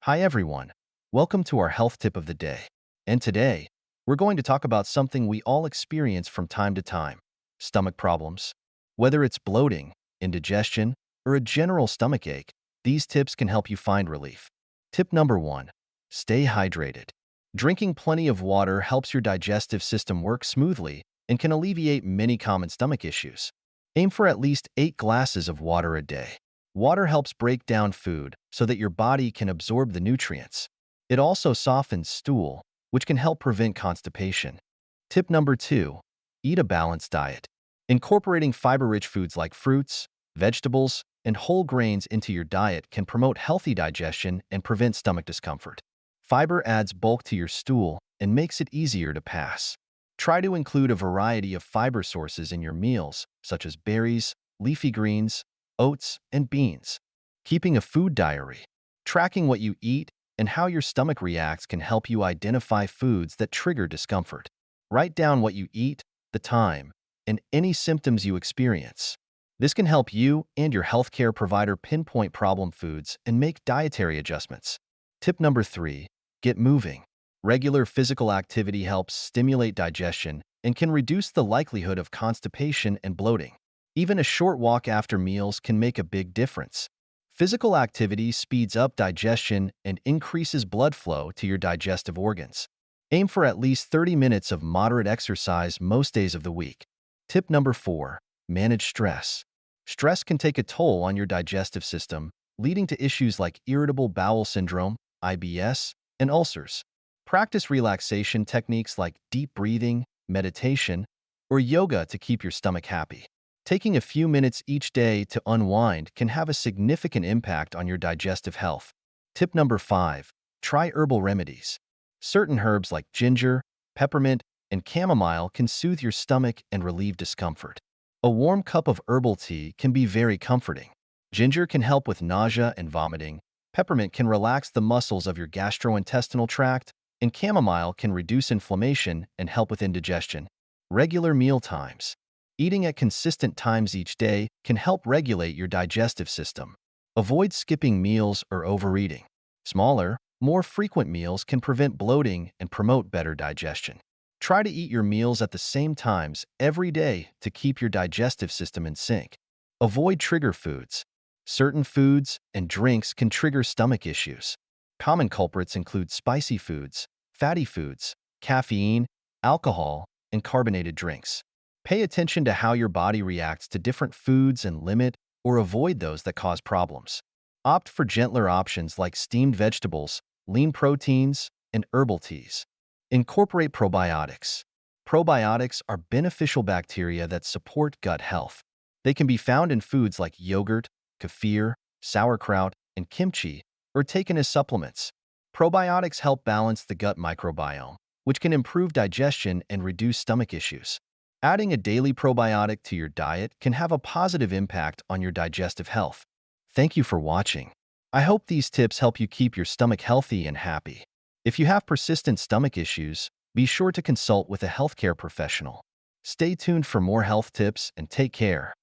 Hi everyone. Welcome to our health tip of the day. And today, we're going to talk about something we all experience from time to time: stomach problems. Whether it's bloating, indigestion, or a general stomach ache, these tips can help you find relief. Tip number 1: stay hydrated. Drinking plenty of water helps your digestive system work smoothly and can alleviate many common stomach issues. Aim for at least 8 glasses of water a day. Water helps break down food so that your body can absorb the nutrients. It also softens stool, which can help prevent constipation. Tip number 2: eat a balanced diet. Incorporating fiber-rich foods like fruits, vegetables, and whole grains into your diet can promote healthy digestion and prevent stomach discomfort. Fiber adds bulk to your stool and makes it easier to pass. Try to include a variety of fiber sources in your meals, such as berries, leafy greens, oats, and beans. Keeping a food diary, tracking what you eat and how your stomach reacts can help you identify foods that trigger discomfort. Write down what you eat, the time, and any symptoms you experience. This can help you and your healthcare provider pinpoint problem foods and make dietary adjustments. Tip number 3: get moving. Regular physical activity helps stimulate digestion and can reduce the likelihood of constipation and bloating. Even a short walk after meals can make a big difference. Physical activity speeds up digestion and increases blood flow to your digestive organs. Aim for at least 30 minutes of moderate exercise most days of the week. Tip number 4: manage stress. Stress can take a toll on your digestive system, leading to issues like irritable bowel syndrome, IBS, and ulcers. Practice relaxation techniques like deep breathing, meditation, or yoga to keep your stomach happy. Taking a few minutes each day to unwind can have a significant impact on your digestive health. Tip number 5: try herbal remedies. Certain herbs like ginger, peppermint, and chamomile can soothe your stomach and relieve discomfort. A warm cup of herbal tea can be very comforting. Ginger can help with nausea and vomiting, peppermint can relax the muscles of your gastrointestinal tract, and chamomile can reduce inflammation and help with indigestion. Regular meal times. Eating at consistent times each day can help regulate your digestive system. Avoid skipping meals or overeating. Smaller, more frequent meals can prevent bloating and promote better digestion. Try to eat your meals at the same times every day to keep your digestive system in sync. Avoid trigger foods. Certain foods and drinks can trigger stomach issues. Common culprits include spicy foods, fatty foods, caffeine, alcohol, and carbonated drinks. Pay attention to how your body reacts to different foods and limit or avoid those that cause problems. Opt for gentler options like steamed vegetables, lean proteins, and herbal teas. Incorporate probiotics. Probiotics are beneficial bacteria that support gut health. They can be found in foods like yogurt, kefir, sauerkraut, and kimchi, or taken as supplements. Probiotics help balance the gut microbiome, which can improve digestion and reduce stomach issues. Adding a daily probiotic to your diet can have a positive impact on your digestive health. Thank you for watching. I hope these tips help you keep your stomach healthy and happy. If you have persistent stomach issues, be sure to consult with a healthcare professional. Stay tuned for more health tips and take care.